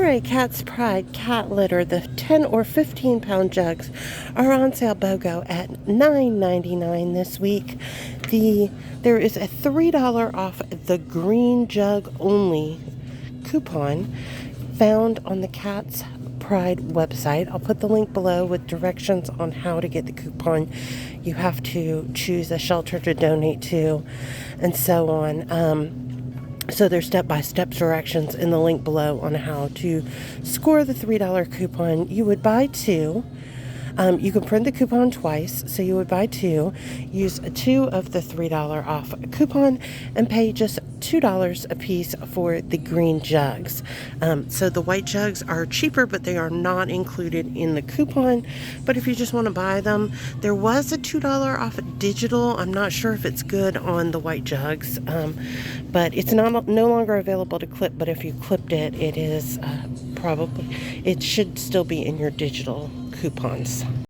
Alright, Cat's Pride cat litter. The 10 or 15 pound jugs are on sale BOGO at $9.99 this week. There is a $3 off the green jug only coupon found on the Cat's Pride website. I'll put the link below with directions on how to get the coupon. You have to choose a shelter to donate to and so on. So there's step-by-step directions in the link below on how to score the $3 coupon. You would buy two. You can print the coupon twice, so you would buy two, use two of the $3 off coupon, and pay just $2 a piece for the green jugs. So the white jugs are cheaper, but they are not included in the coupon. But if you just want to buy them, there was a $2 off digital. I'm not sure if it's good on the white jugs, but it's no longer available to clip. But if you clipped it, it should still be in your digital coupons.